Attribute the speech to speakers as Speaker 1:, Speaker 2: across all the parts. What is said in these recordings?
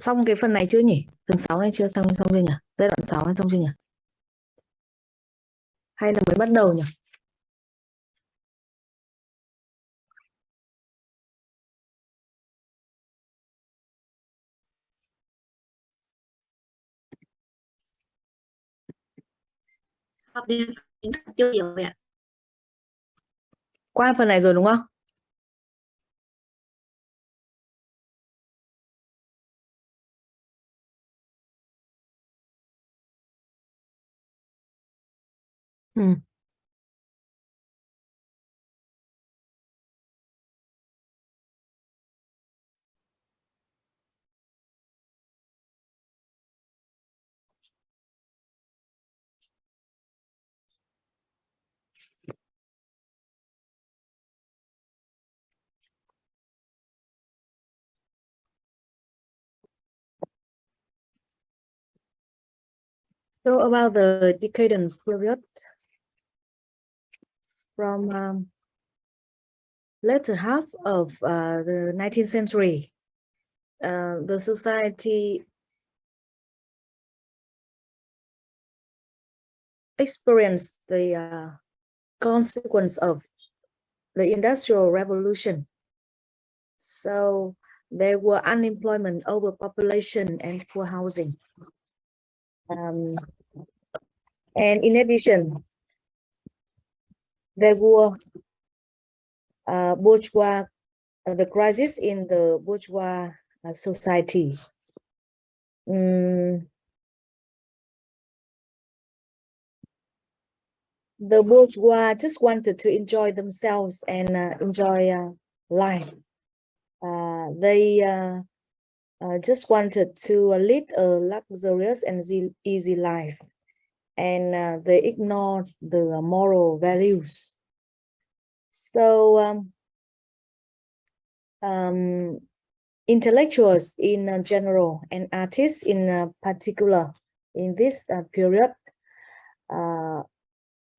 Speaker 1: Xong cái phần này chưa nhỉ? Phần 6 này chưa xong chưa nhỉ? Giai đoạn 6 này xong chưa nhỉ? Hay là mới bắt đầu nhỉ?
Speaker 2: Học đến chưa hiểu vậy ạ?
Speaker 1: Qua phần này rồi đúng không? Ừ. So about the decadence period from latter half of the 19th century, the society experienced the consequence of the Industrial Revolution. So there were unemployment, overpopulation, and poor housing. And in addition, there were the crisis in the bourgeois society. The bourgeois just wanted to enjoy themselves and enjoy life. They just wanted to lead a luxurious and easy life, and they ignored the moral values. So intellectuals in general and artists in particular in this period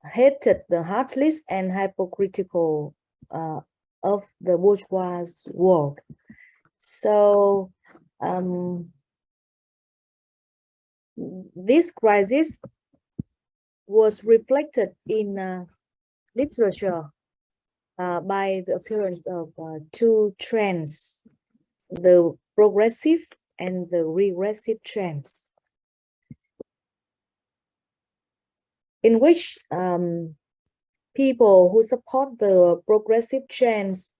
Speaker 1: hated the heartless and hypocritical of the bourgeois world. So this crisis was reflected in literature by the appearance of two trends, the progressive and the regressive trends, in which people who support the progressive trends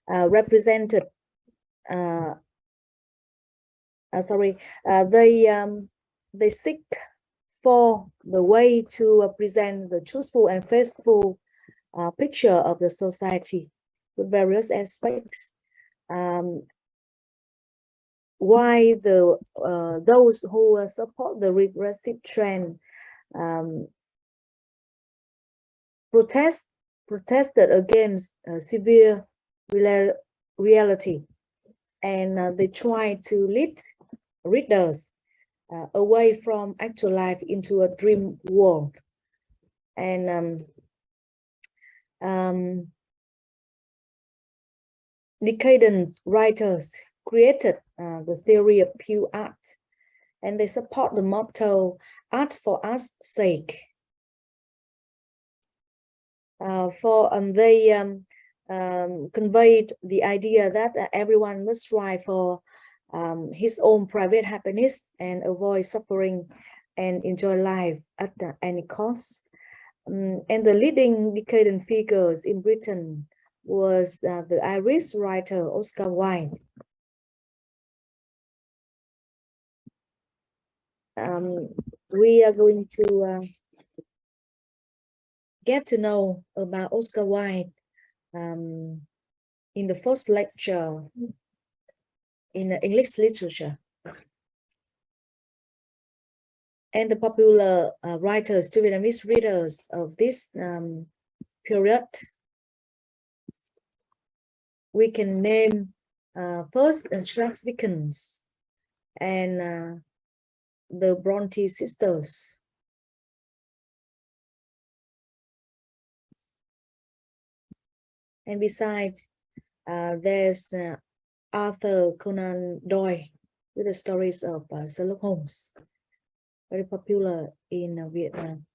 Speaker 1: represented they seek for the way to present the truthful and faithful picture of the society with various aspects. Why those who support the regressive trend protested against severe reality, and they try to lead readers away from actual life into a dream world. And decadent writers created the theory of pure art, and they support the motto "art for art's sake." They conveyed the idea that everyone must strive for his own private happiness and avoid suffering and enjoy life at any cost. And the leading decadent figures in Britain was the Irish writer Oscar Wilde. We are going to get to know about Oscar Wilde in the first lecture in English literature. And the popular writers to Vietnamese readers of this period, we can name first Charles Dickens and the Bronte sisters. And besides, there's Arthur Conan Doyle with the stories of Sherlock Holmes, very popular in Vietnam.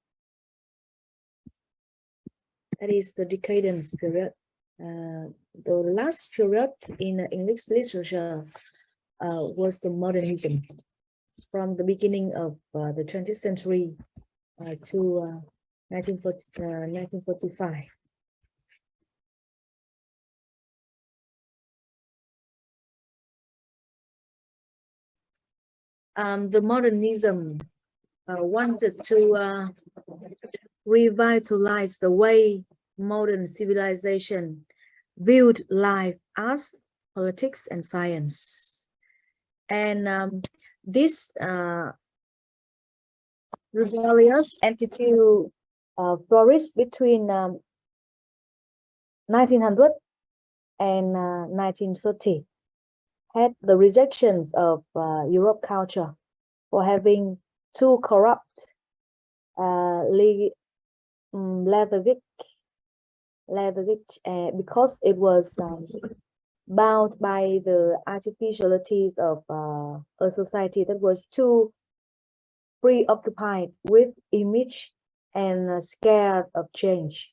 Speaker 1: That is the decadence period. The last period in English literature was the modernism, from the beginning of the 20th century to 1945. The modernism wanted to revitalize the way modern civilization viewed life, arts, politics, and science. And this rebellious attitude flourished between 1900 and 1930, had the rejections of Europe culture for having too corrupt because it was bound by the artificialities of a society that was too preoccupied with image and scared of change.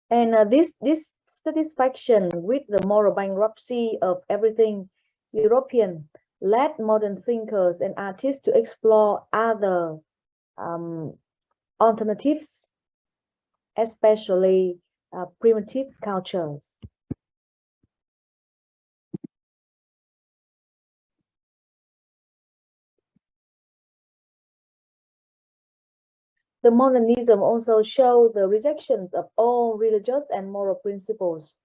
Speaker 1: And this dissatisfaction with the moral bankruptcy of everything European led modern thinkers and artists to explore other alternatives, especially primitive cultures. The modernism also showed the rejections of all religious and moral principles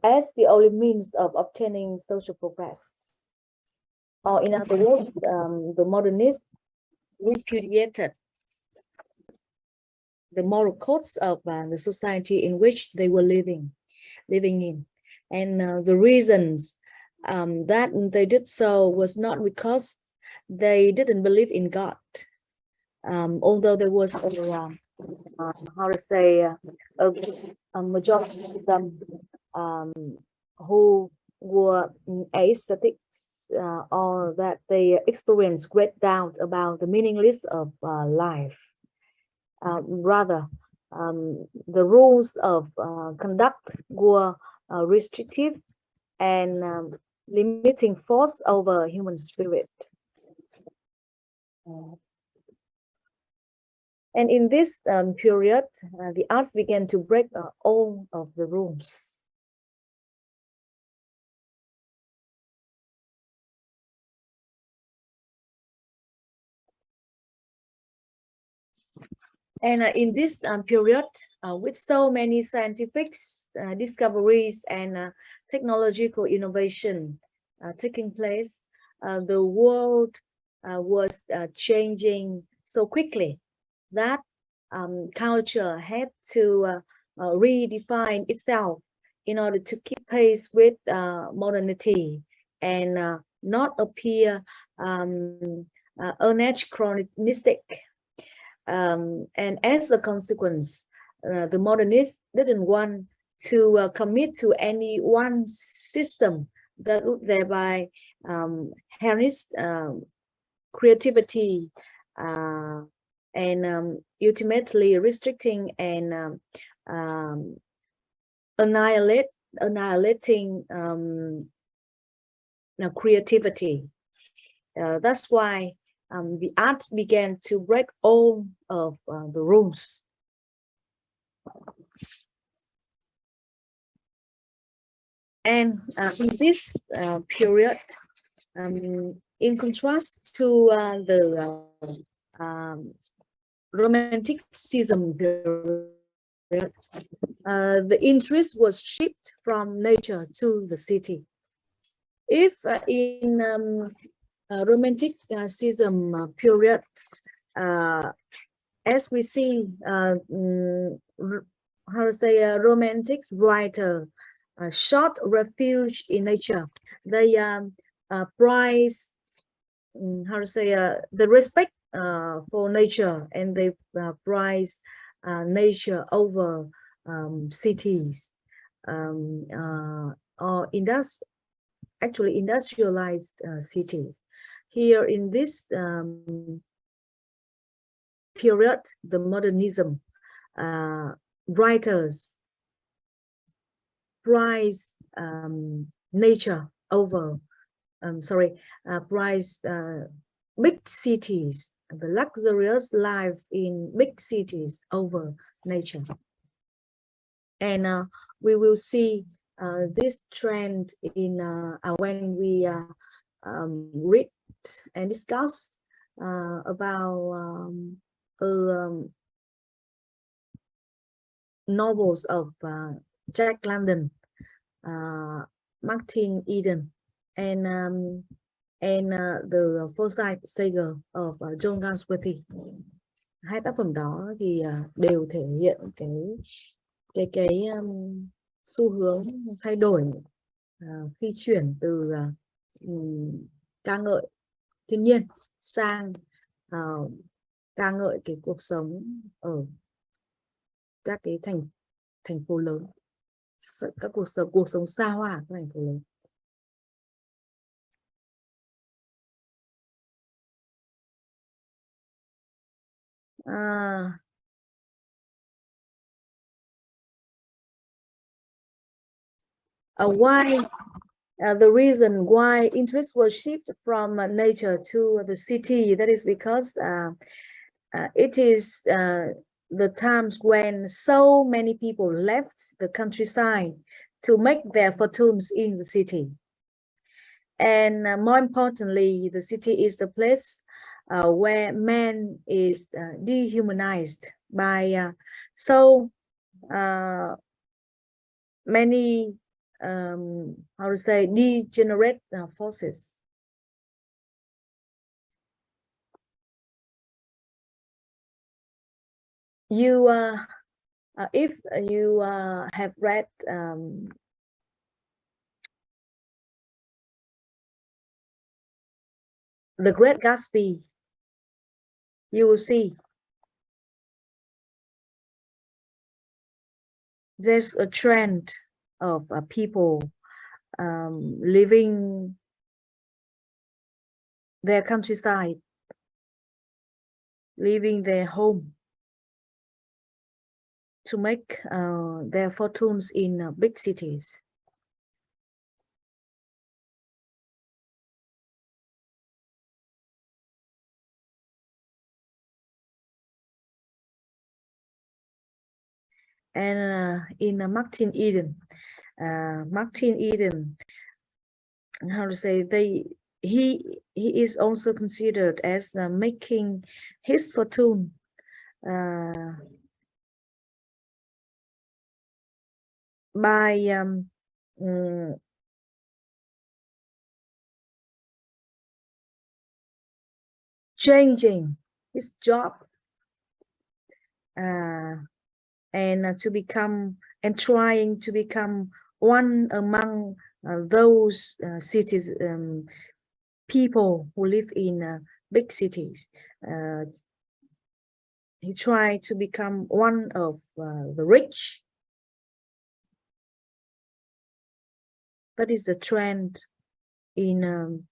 Speaker 1: as the only means of obtaining social progress. Or in other words, the modernists repudiated the moral codes of the society in which they were living in. And the reasons that they did so was not because they didn't believe in God, although there was how to say a majority of them who were aesthetics, or that they experienced great doubt about the meaninglessness of life. Rather, the rules of conduct were restrictive and limiting force over human spirit. And in this period, the arts began to break all of the rules. And in this period, with so many scientific discoveries and technological innovation taking place, the world was changing so quickly that culture had to redefine itself in order to keep pace with modernity and not appear anachronistic. And as a consequence, the modernists didn't want to commit to any one system that would thereby harness creativity and ultimately restricting and annihilating creativity. That's why the art began to break all of the rules. And in this period, in contrast to the Romanticism period, the interest was shifted from nature to the city. If in Romanticism period, as we see, how to say, romantic writer sought refuge in nature. They prize, how to say, the respect for nature, and they prize nature over cities or actually industrialized cities. Here in this period, the modernism writers prize nature over, prize big cities, the luxurious life in big cities over nature. And we will see this trend in when we read and discuss about novels of Jack London, Martin Eden, and the Forsyth Saga of John Galsworthy. Hai tác phẩm đó thì đều thể hiện cái xu hướng thay đổi khi chuyển từ ca ngợi thiên nhiên sang ca ngợi cái cuộc sống ở các cái thành phố lớn, các cuộc sống xa hoa ở các thành phố lớn. Why the reason why interest was shifted from nature to the city, that is because it is the times when so many people left the countryside to make their fortunes in the city. And more importantly, the city is the place where man is dehumanized by so many how to say degenerate forces. You if you have read The Great Gatsby, you will see there's a trend of people leaving their countryside, leaving their home to make their fortunes in big cities. And in Martin Eden, how to say, he is also considered as making his fortune by changing his job and to become and trying to become one among those cities people who live in big cities. He tried to become one of the rich. That is the trend in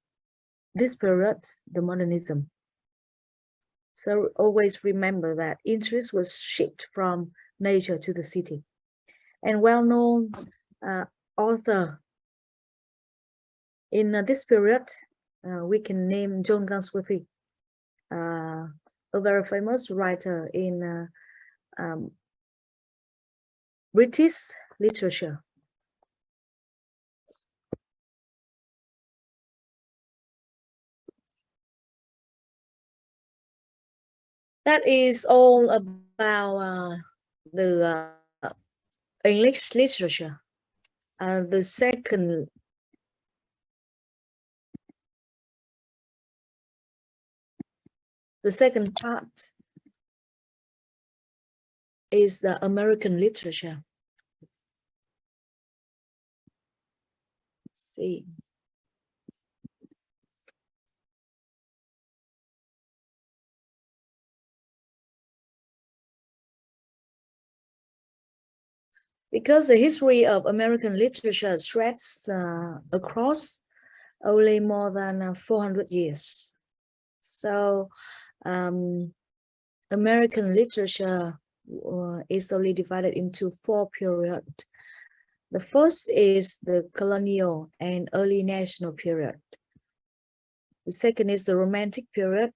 Speaker 1: this period, the modernism. So always remember that interest was shifted from nature to the city. And well-known author in this period, we can name John Galsworthy, a very famous writer in British literature. That is all about the English literature. The second part is the American literature. Let's see. Because the history of American literature stretches across only more than 400 years. So American literature is only divided into 4 periods. The first is the colonial and early national period. The second is the romantic period.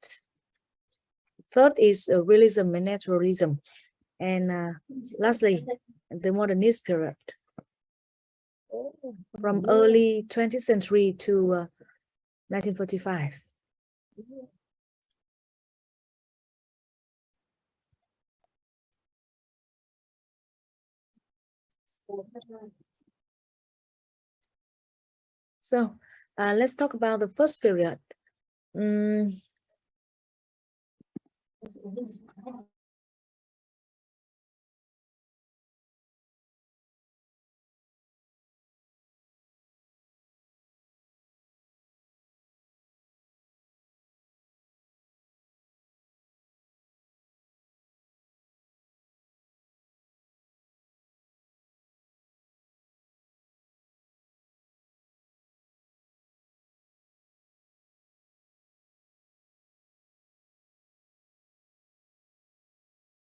Speaker 1: Third is realism and naturalism. And lastly, the modernist period. From early 20th century to 1945. So let's talk about the first period.